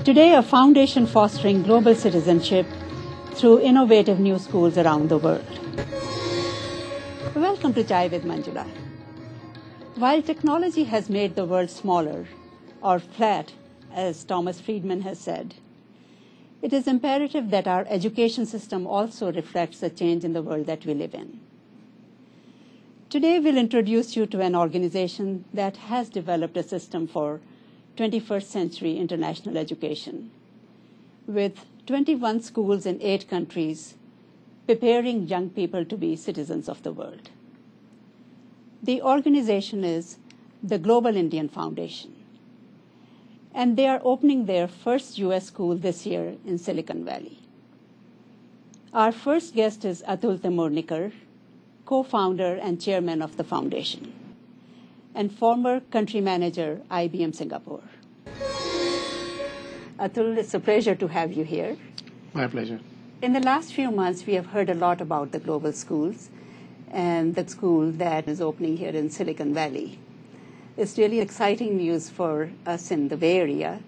Today, a foundation fostering global citizenship through innovative new schools around the world. Welcome to Chai with Manjula. While technology has made the world smaller, or flat, as Thomas Friedman has said, it is imperative that our education system also reflects the change in the world that we live in. Today, we'll introduce you to an organization that has developed a system for 21st century international education, with 21 schools in 8 countries, preparing young people to be citizens of the world. The organization is the Global Indian Foundation, and they are opening their first U.S. school this year in Silicon Valley. Our first guest is Atul Temurnikar, co-founder and chairman of the foundation, and former country manager, IBM Singapore. Atul, it's a pleasure to have you here. My pleasure. In the last few months, we have heard a lot about the global schools and the school that is opening here in Silicon Valley. It's really exciting news for us in the Bay Area.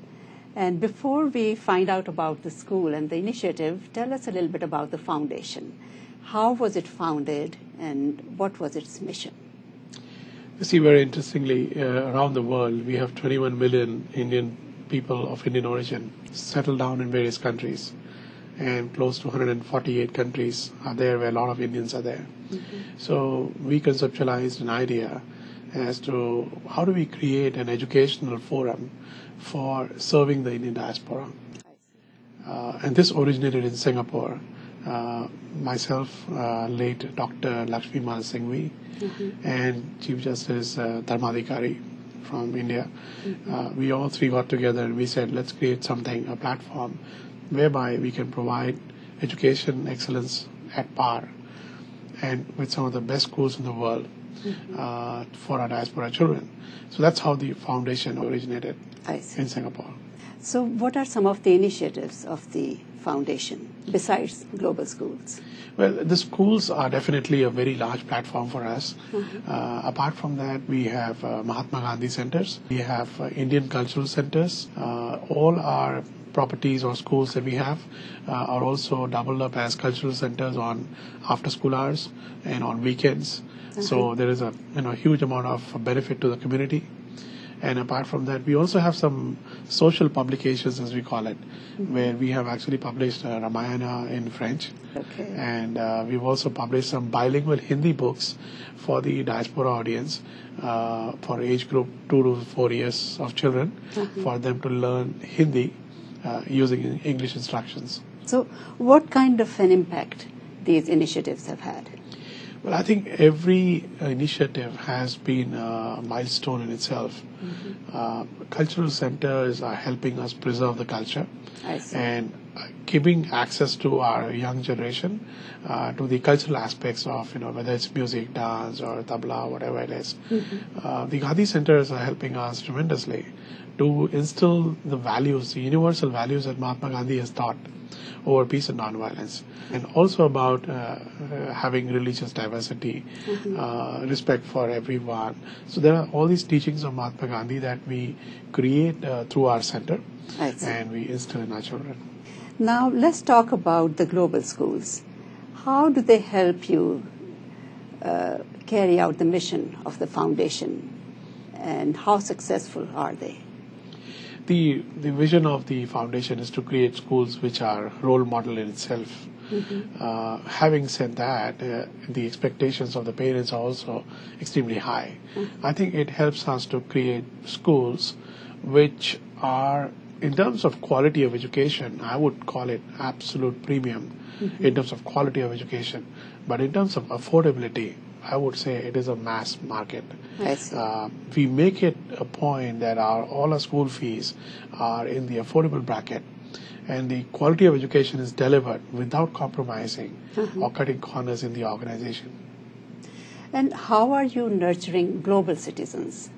And before we find out about the school and the initiative, tell us a little bit about the foundation. How was it founded and what was its mission? You see, very interestingly, around the world, we have 21 million Indian people of Indian origin settled down in various countries. And close to 148 countries are there where a lot of Indians are there. Mm-hmm. So we conceptualized an idea as to how do we create an educational forum for serving the Indian diaspora. And this originated in Singapore. Myself, late Dr. Lakshmi Mal Singhvi, and Chief Justice Dharmadhikari from India. We all three got together and we said, let's create something, a platform, whereby we can provide education excellence at par and with some of the best schools in the world for our diaspora children. So that's how the foundation originated in Singapore. So what are some of the initiatives of the foundation besides global schools? Well, the schools are definitely a very large platform for us. Apart from that, we have Mahatma Gandhi centers. We have Indian cultural centers. All our properties or schools that we have are also doubled up as cultural centers on after-school hours and on weekends. So there is a huge amount of benefit to the community. And apart from that, we also have some social publications, as we call it, where we have actually published Ramayana in French. And we've also published some bilingual Hindi books for the diaspora audience for age group 2 to 4 years of children, for them to learn Hindi using English instructions. So what kind of an impact these initiatives have had? Well, I think every initiative has been a milestone in itself. Cultural centers are helping us preserve the culture and giving access to our young generation to the cultural aspects of, whether it's music, dance, or tabla, whatever it is. The Gandhi centers are helping us tremendously to instill the values, the universal values that Mahatma Gandhi has taught over peace and nonviolence, and also about having religious diversity, respect for everyone. So there are all these teachings of Mahatma Gandhi that we create through our center, and we instill in our children. Now let's talk about the global schools. How do they help you carry out the mission of the foundation, and how successful are they? The vision of the foundation is to create schools which are role model in itself. Having said that, the expectations of the parents are also extremely high. I think it helps us to create schools which are, in terms of quality of education, I would call it absolute premium in terms of quality of education. But in terms of affordability, I would say it is a mass market. We make it a point that all our school fees are in the affordable bracket, and the quality of education is delivered without compromising or cutting corners in the organization. And how are you nurturing global citizens?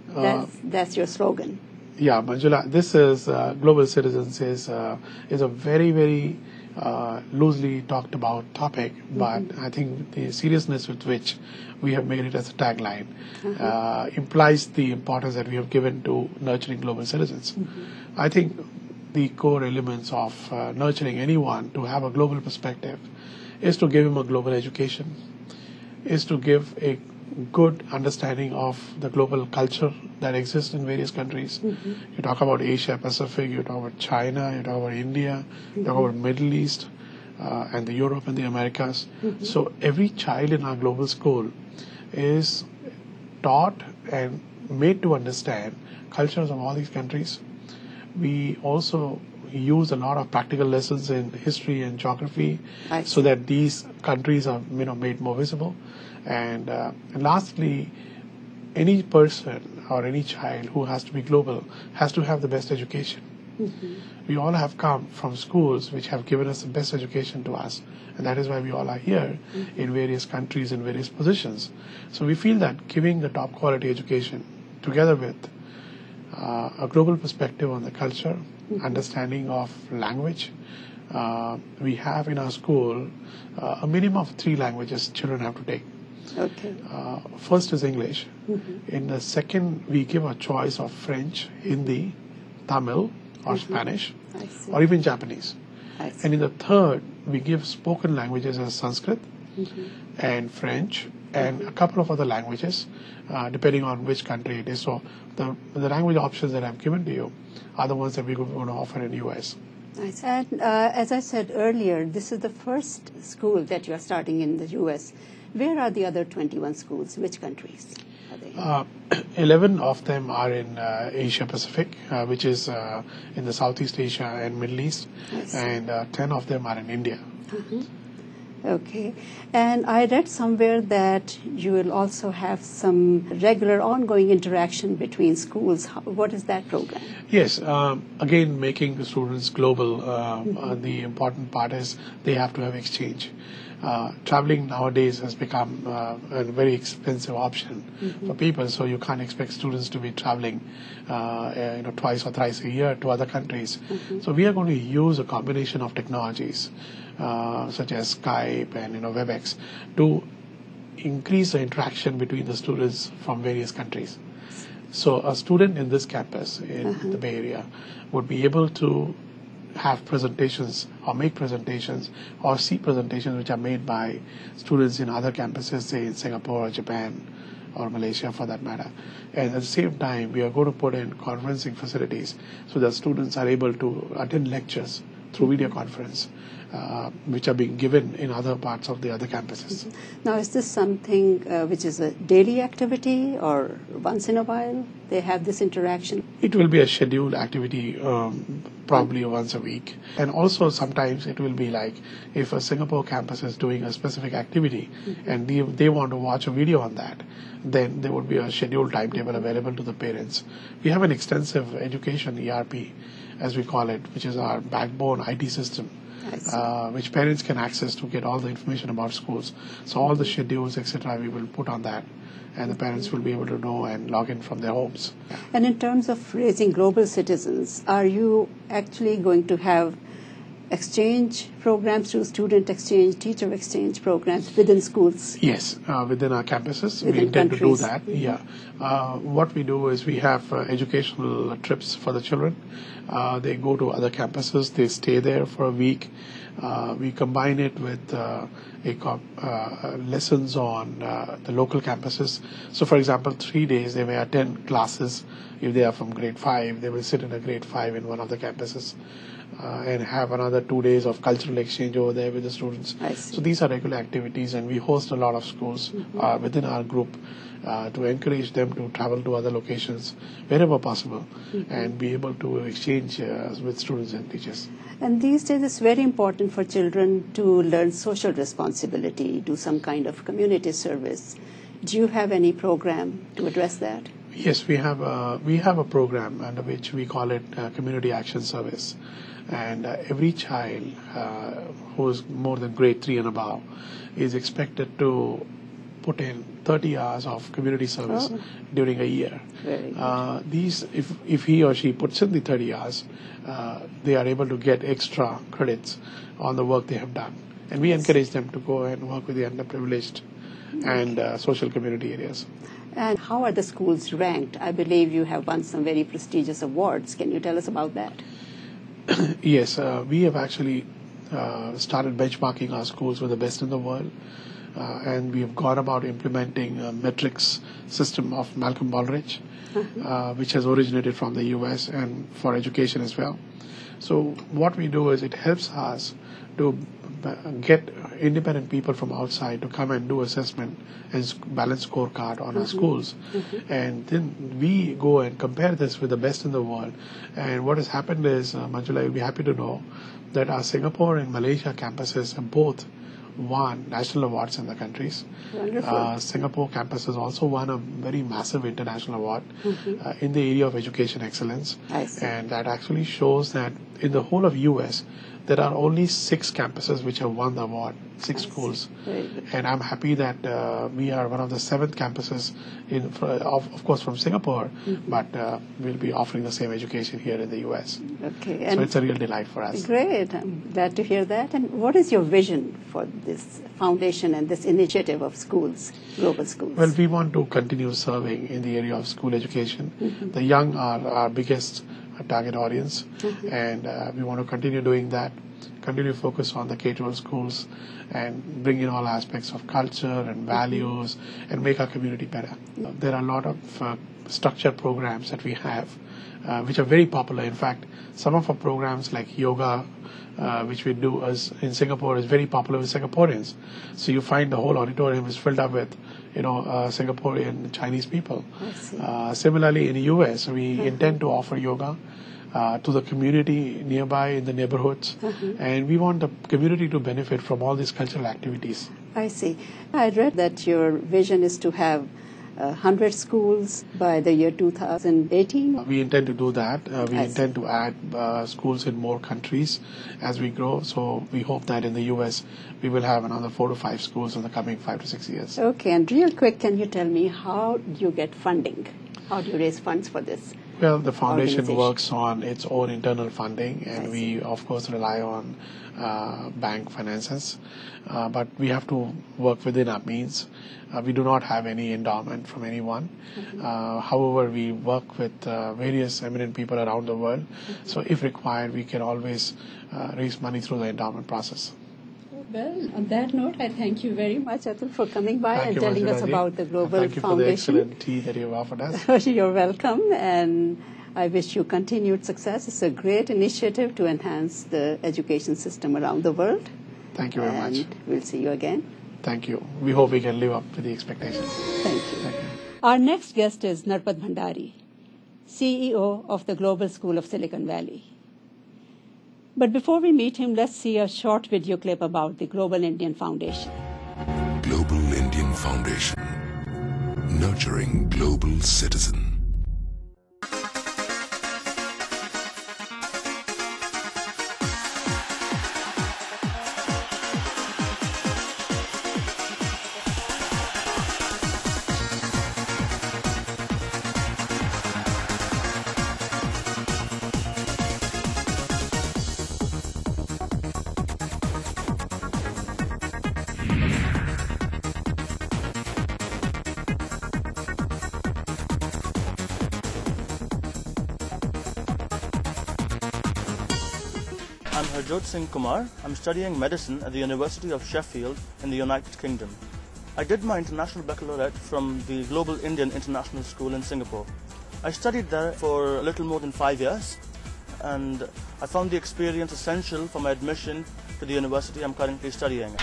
That's your slogan. Yeah, Manjula, this is global citizens is a very, very loosely talked about topic, but I think the seriousness with which we have made it as a tagline implies the importance that we have given to nurturing global citizens. I think the core elements of nurturing anyone to have a global perspective is to give him a global education, is to give a good understanding of the global culture that exists in various countries. You talk about Asia Pacific, you talk about China, you talk about India, you talk about Middle East, and the Europe and the Americas. So every child in our global school is taught and made to understand cultures of all these countries. We also use a lot of practical lessons in history and geography so that these countries are made more visible. And lastly, any person or any child who has to be global has to have the best education. We all have come from schools which have given us the best education to us, and that is why we all are here in various countries in various positions. So we feel that giving the top quality education together with a global perspective on the culture, understanding of language. We have in our school a minimum of 3 languages children have to take. Okay. First is English. In the second, we give a choice of French, Hindi, Tamil, or Spanish, or even Japanese. And in the third, we give spoken languages as Sanskrit and French and a couple of other languages, depending on which country it is. So the language options that I've given to you are the ones that we're going to offer in the U.S. Nice. And as I said earlier, this is the first school that you're starting in the U.S. Where are the other 21 schools? Which countries are they? 11 of them are in Asia Pacific, which is in the Southeast Asia and Middle East, and 10 of them are in India. Okay. And I read somewhere that you will also have some regular ongoing interaction between schools. What is that program? Yes. Again, making the students global, the important part is they have to have exchange. Traveling nowadays has become a very expensive option for people, so you can't expect students to be traveling twice or thrice a year to other countries. So we are going to use a combination of technologies such as Skype and WebEx to increase the interaction between the students from various countries. So a student in this campus in the Bay Area would be able to have presentations or make presentations or see presentations which are made by students in other campuses, say in Singapore or Japan or Malaysia for that matter. And at the same time, we are going to put in conferencing facilities so that students are able to attend lectures through video conference, which are being given in other parts of the other campuses. Now, is this something which is a daily activity or once in a while they have this interaction? It will be a scheduled activity, probably once a week. And also sometimes it will be like if a Singapore campus is doing a specific activity and they want to watch a video on that, then there would be a scheduled timetable available to the parents. We have an extensive education ERP, as we call it, which is our backbone IT system, which parents can access to get all the information about schools. So all the schedules, etc., we will put on that, and the parents will be able to know and log in from their homes. And in terms of raising global citizens, are you actually going to have exchange programs through student exchange, teacher exchange programs within schools? Yes, within our campuses, we intend to do that. Yeah. What we do is we have educational trips for the children. They go to other campuses, they stay there for a week. We combine it with lessons on the local campuses. So, for example, 3 days they may attend classes. If they are from grade 5, they will sit in a grade 5 in one of the campuses and have another 2 days of cultural exchange over there with the students. So these are regular activities, and we host a lot of schools within our group to encourage them to travel to other locations wherever possible and be able to exchange with students and teachers. And these days it's very important for children to learn social responsibility, do some kind of community service. Do you have any program to address that? Yes, we have a program under which we call it Community Action Service. And every child who is more than grade 3 and above is expected to put in 30 hours of community service during a year. These, if he or she puts in the 30 hours, they are able to get extra credits on the work they have done. And we encourage them to go and work with the underprivileged and social community areas. And how are the schools ranked? I believe you have won some very prestigious awards. Can you tell us about that? Yes, we have actually started benchmarking our schools with the best in the world. And we have gone about implementing a metrics system of Malcolm Baldrige, which has originated from the US and for education as well. So what we do is it helps us to get independent people from outside to come and do assessment and balance scorecard on our schools. And then we go and compare this with the best in the world. And what has happened is, Manjula, you'll be happy to know that our Singapore and Malaysia campuses have both won national awards in the countries. Singapore campus has also won a very massive international award in the area of education excellence. And that actually shows that in the whole of US, there are only 6 campuses which have won the award, 6 schools. And I'm happy that we are one of the 7th campuses, of course from Singapore, but we'll be offering the same education here in the US. Okay. So it's a real delight for us. Great. I'm glad to hear that. And what is your vision for this foundation and this initiative of schools, global schools? Well, we want to continue serving in the area of school education. The young are our biggest target audience, and we want to continue doing that, continue to focus on the K-12 schools and bring in all aspects of culture and values and make our community better. There are a lot of structured programs that we have which are very popular. In fact, some of our programs like yoga, which we do in Singapore, is very popular with Singaporeans. So you find the whole auditorium is filled up with Singaporean Chinese people. Similarly, in the US, we intend to offer yoga to the community nearby in the neighborhoods, and we want the community to benefit from all these cultural activities. I see. I read that your vision is to have 100 schools by the year 2018. We intend to do that. We intend to add schools in more countries as we grow. So we hope that in the US we will have another 4 to 5 schools in the coming 5 to 6 years. Okay, and real quick, can you tell me how do you get funding? How do you raise funds for this? Well, the foundation works on its own internal funding, and we, of course, rely on bank finances. But we have to work within our means. We do not have any endowment from anyone. However, we work with various eminent people around the world. So if required, we can always raise money through the endowment process. Well, on that note, I thank you very much, Atul, for coming by and telling us about the Global Foundation. Thank you for the excellent tea that you've offered us. You're welcome, and I wish you continued success. It's a great initiative to enhance the education system around the world. Thank you very much. And we'll see you again. Thank you. We hope we can live up to the expectations. Thank you. Our next guest is Narpat Bhandari, CEO of the Global School of Silicon Valley. But before we meet him, let's see a short video clip about the Global Indian Foundation. Global Indian Foundation, nurturing global citizen. I'm Harjot Singh Kumar. I'm studying medicine at the University of Sheffield in the United Kingdom. I did my international baccalaureate from the Global Indian International School in Singapore. I studied there for a little more than 5 years, and I found the experience essential for my admission to the university I'm currently studying.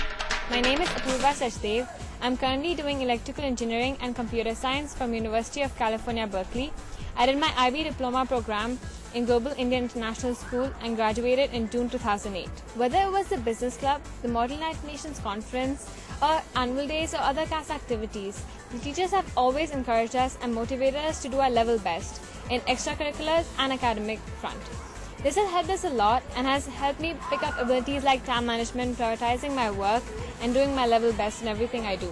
My name is Apurva Sachdev. I'm currently doing electrical engineering and computer science from University of California, Berkeley. I did my IB diploma program in Global Indian International School and graduated in June 2008. Whether it was the business club, the Model United Nations conference, or annual days or other class activities, the teachers have always encouraged us and motivated us to do our level best in extracurriculars and academic front. This has helped us a lot and has helped me pick up abilities like time management, prioritizing my work, and doing my level best in everything I do.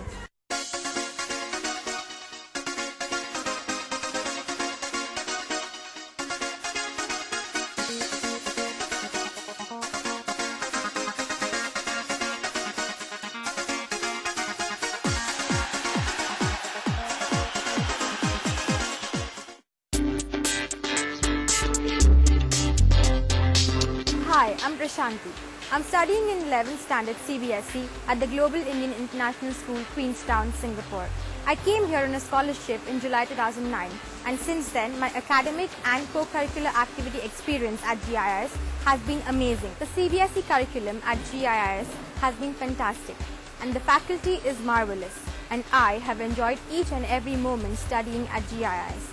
Hi, I'm Prashanti. I'm studying in 11th standard CBSE at the Global Indian International School, Queenstown, Singapore. I came here on a scholarship in July 2009, and since then my academic and co-curricular activity experience at GIIS has been amazing. The CBSE curriculum at GIIS has been fantastic, and the faculty is marvelous, and I have enjoyed each and every moment studying at GIIS.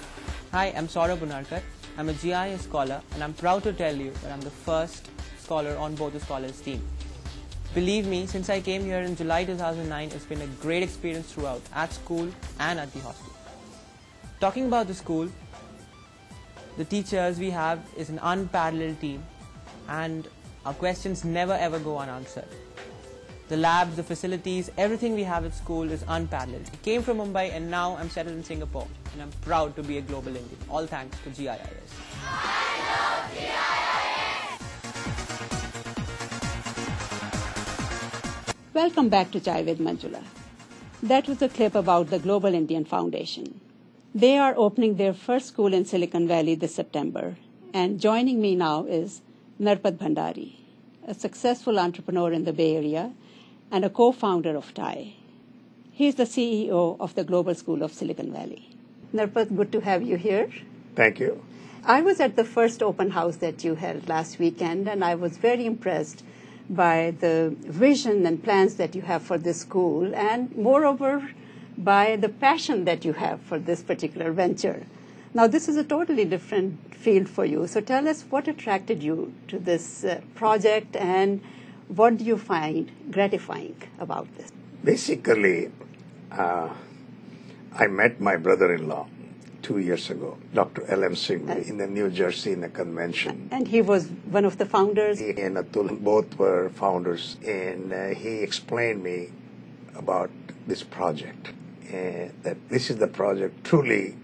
Hi, I'm Atul Temurnikar. I'm a GIS scholar, and I'm proud to tell you that I'm the first scholar on both the scholars team. Believe me, since I came here in July 2009, it's been a great experience throughout, at school and at the hostel. Talking about the school, the teachers we have is an unparalleled team, and our questions never ever go unanswered. The labs, the facilities, everything we have at school is unparalleled. I came from Mumbai and now I'm settled in Singapore, and I'm proud to be a global Indian. All thanks to GIIS. I love GIIS! Welcome back to Chai with Manjula. That was a clip about the Global Indian Foundation. They are opening their first school in Silicon Valley this September, and joining me now is Narpat Bhandari, a successful entrepreneur in the Bay Area and a co-founder of TIE. He is the CEO of the Global School of Silicon Valley. Narpat, good to have you here. Thank you. I was at the first open house that you held last weekend, and I was very impressed by the vision and plans that you have for this school, and moreover, by the passion that you have for this particular venture. Now, this is a totally different field for you. So tell us what attracted you to this project, and what do you find gratifying about this? Basically, I met my brother-in-law 2 years ago, Dr. L.M. Singh, in New Jersey in a convention. And he was one of the founders? He and Atul both were founders, and he explained me about this project, that this is the project truly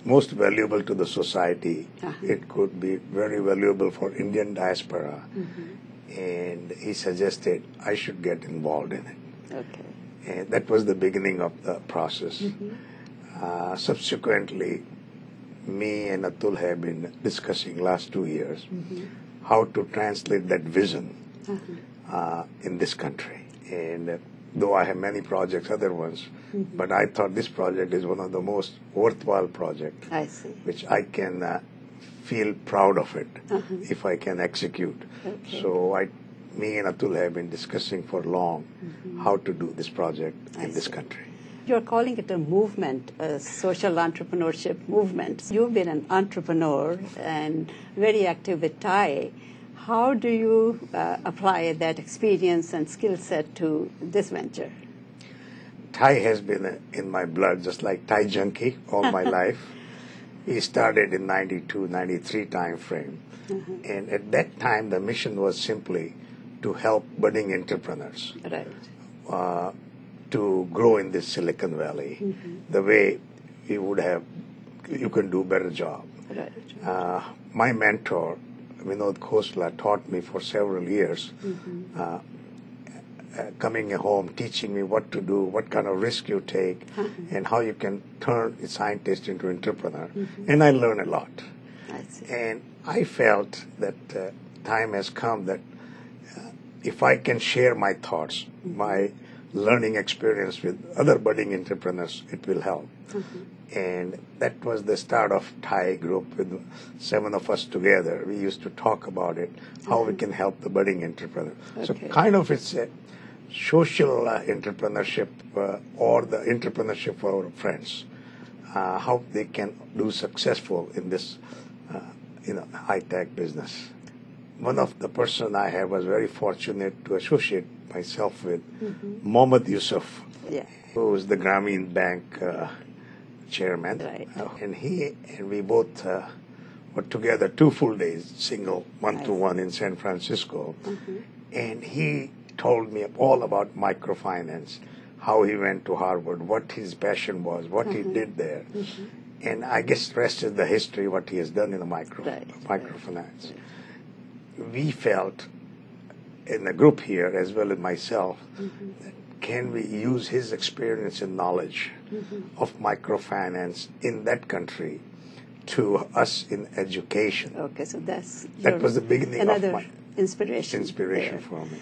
most valuable to the society. It could be very valuable for Indian diaspora, and he suggested I should get involved in it. Okay. And that was the beginning of the process. Subsequently, me and Atul have been discussing last 2 years how to translate that vision in this country. And though I have many projects, other ones, but I thought this project is one of the most worthwhile projects, which I can feel proud of it if I can execute. Okay. So me and Atul have been discussing for long how to do this project in this country. You're calling it a movement, a social entrepreneurship movement. You've been an entrepreneur and very active with TIE. How do you apply that experience and skill set to this venture? TIE has been in my blood, just like TIE junkie all my life. We started in 92, 93 time frame. And at that time, the mission was simply to help budding entrepreneurs to grow in this Silicon Valley the way you can do a better job. My mentor, Vinod Khosla, taught me for several years, coming home, teaching me what to do, what kind of risk you take, and how you can turn a scientist into an entrepreneur. And I learned a lot. And I felt that time has come that if I can share my thoughts, my learning experience with other budding entrepreneurs, it will help. And that was the start of TIE group with 7 of us together. We used to talk about it, how we can help the budding entrepreneur. So kind of it's a social entrepreneurship or the entrepreneurship for our friends, how they can do successful in this high-tech business. One of the person I have was very fortunate to associate myself with, Mohammad Yusuf, who is the Grameen Bank chairman. And he and we both were together 2 full days, single, one-to-one in San Francisco. And he told me all about microfinance, how he went to Harvard, what his passion was, what he did there. And I guess the rest is the history, what he has done in the microfinance. We felt in the group here, as well as myself, that can we use his experience and knowledge of microfinance in that country to us in education? Okay, so that was the beginning of inspiration there. For me.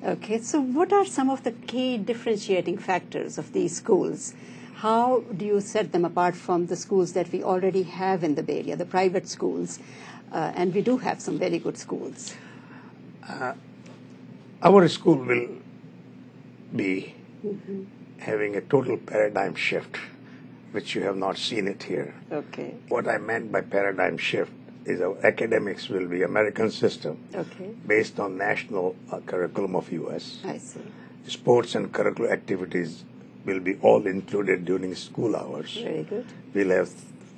Okay, so what are some of the key differentiating factors of these schools? How do you set them apart from the schools that we already have in the Bay Area, the private schools? And we do have some very good schools. Our school will be having a total paradigm shift, which you have not seen it here. Okay. What I meant by paradigm shift is our academics will be American system, based on national curriculum of U.S. I see. Sports and curricular activities will be all included during school hours. Very good. We'll have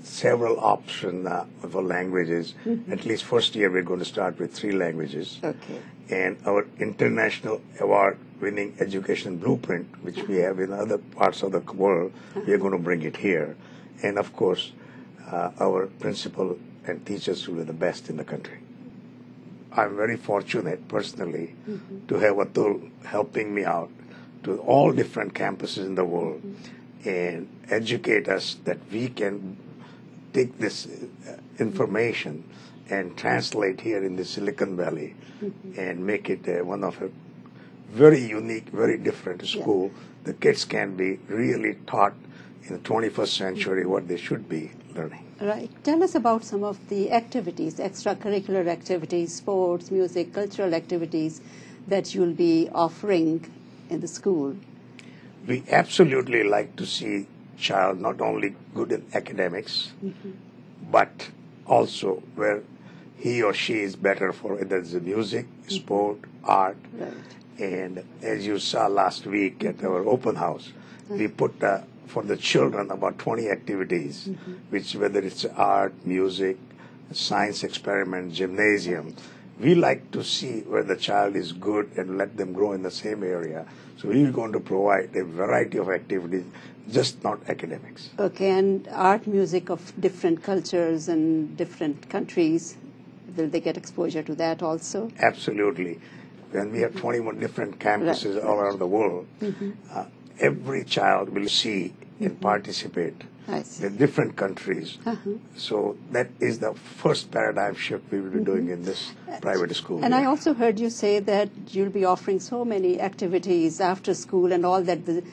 several options for languages. At least first year we're going to start with 3 languages. Okay. And our international award-winning education blueprint, which we have in other parts of the world, we are going to bring it here. And of course, our principal and teachers will be the best in the country. I'm very fortunate personally to have Atul helping me out to all different campuses in the world and educate us that we can take this information and translate here in the Silicon Valley and make it one of a very unique, very different school. The kids can be really taught in the 21st century what they should be learning. Right. Tell us about some of the activities, extracurricular activities, sports, music, cultural activities that you'll be offering in the school. We absolutely like to see child not only good in academics, but also where he or she is better for either the music, sport, art. Right. And as you saw last week at our open house, we put for the children about 20 activities, which whether it's art, music, science experiment, gymnasium. We like to see where the child is good and let them grow in the same area. So we're going to provide a variety of activities, just not academics. Okay, and art, music of different cultures and different countries, will they get exposure to that also? Absolutely. When we have 21 different campuses all around the world, every child will see and participate in different countries. So that is the first paradigm shift we will be doing in this private school. And I also heard you say that you'll be offering so many activities after school and all that the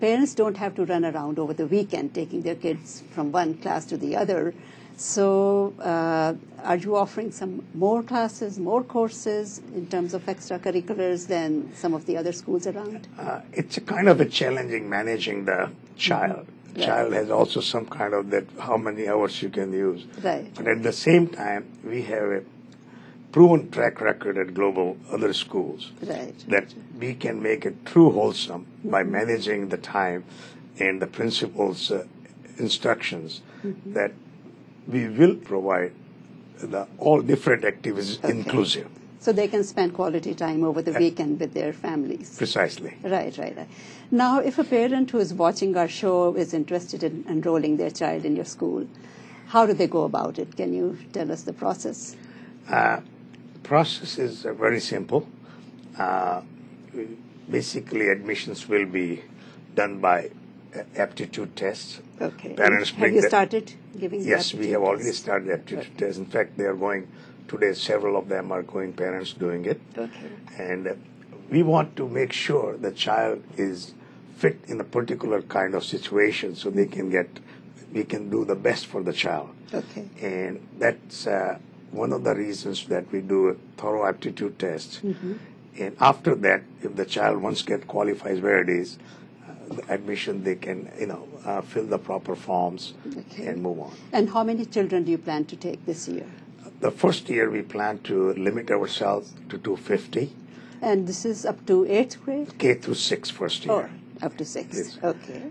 parents don't have to run around over the weekend taking their kids from one class to the other. So are you offering some more classes, more courses in terms of extracurriculars than some of the other schools around? It's a kind of a challenging managing the child. The child has also some kind of that how many hours you can use. Right. But at the same time, we have a proven track record at global other schools that we can make it true wholesome by managing the time and the principal's instructions that we will provide all different activities inclusive. So they can spend quality time over the weekend with their families. Precisely. Right. Now, if a parent who is watching our show is interested in enrolling their child in your school, how do they go about it? Can you tell us the process? The process is very simple. Basically, admissions will be done by aptitude tests. Okay. Parents have you started giving the Yes, we have already started the aptitude tests. In fact, they are going today. Several of them are going. Parents doing it. Okay. And we want to make sure the child is fit in a particular kind of situation, so we can do the best for the child. Okay. And that's one of the reasons that we do a thorough aptitude test. And after that, if the child once qualifies where it is, the admission, they can fill the proper forms and move on. And how many children do you plan to take this year? The first year we plan to limit ourselves to 250. And this is up to 8th grade? K through 6 first year. Up to 6. Yes. Okay.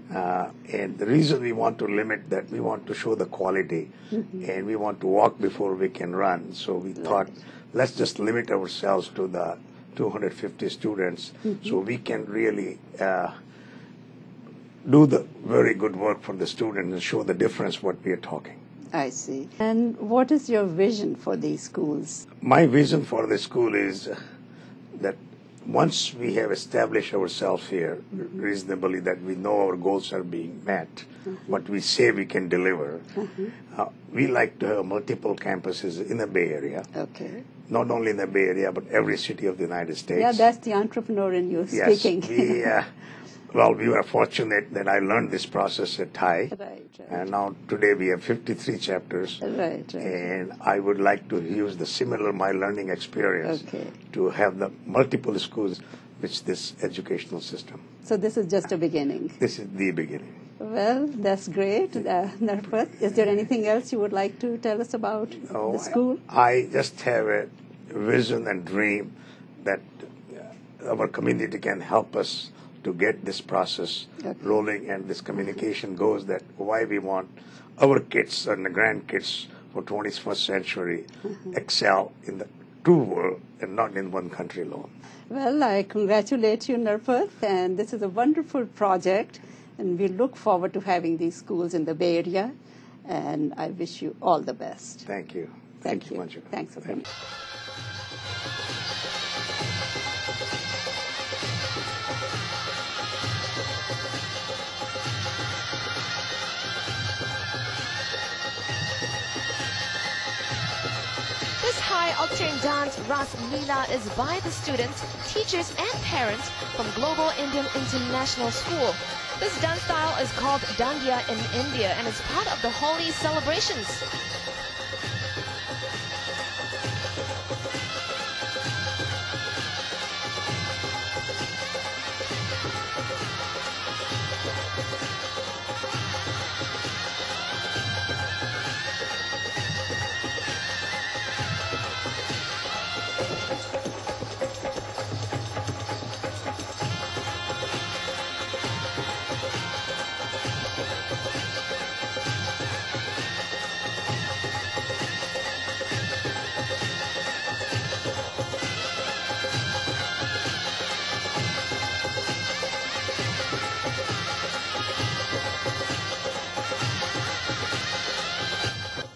And the reason we want to limit that, we want to show the quality, and we want to walk before we can run. So we thought, let's just limit ourselves to the 250 students, so we can really do the very good work for the students and show the difference what we are talking. I see. And what is your vision for these schools? My vision for the school is that once we have established ourselves here reasonably that we know our goals are being met, what we say we can deliver, we like to have multiple campuses in the Bay Area. Okay. Not only in the Bay Area, but every city of the United States. Yeah, that's the entrepreneur in you speaking. Yes, we were fortunate that I learned this process at TIE. Right. And now today we have 53 chapters. Right. And I would like to use my learning experience to have the multiple schools with this educational system. So this is just a beginning. This is the beginning. Well, that's great. Narpat, is there anything else you would like to tell us about the school? I just have a vision and dream that our community can help us to get this process rolling, and this communication goes that why we want our kids and the grandkids for 21st century excel in the true world and not in one country alone. Well, I congratulate you, Narpat, and this is a wonderful project, and we look forward to having these schools in the Bay Area, and I wish you all the best. Thank you. Thank you. Manjula. Thanks for coming. This high-octane dance, Ras Leela, is by the students, teachers, and parents from Global Indian International School. This dance style is called Dandiya in India and is part of the Holi celebrations.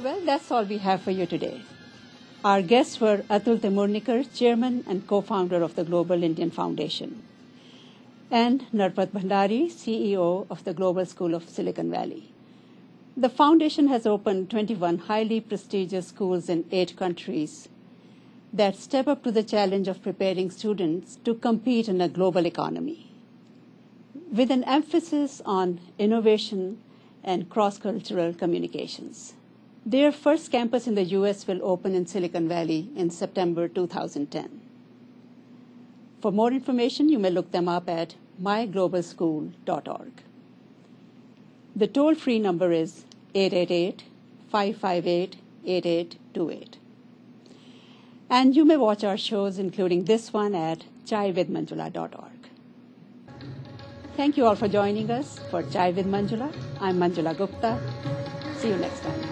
Well, that's all we have for you today. Our guests were Atul Temurnikar, Chairman and Co-founder of the Global Indian Foundation, and Narpat Bhandari, CEO of the Global School of Silicon Valley. The foundation has opened 21 highly prestigious schools in 8 countries that step up to the challenge of preparing students to compete in a global economy, with an emphasis on innovation and cross-cultural communications. Their first campus in the U.S. will open in Silicon Valley in September 2010. For more information, you may look them up at myglobalschool.org. The toll-free number is 888-558-8828. And you may watch our shows, including this one, at chaivithmanjula.org. Thank you all for joining us for Chai with Manjula. I'm Manjula Gupta. See you next time.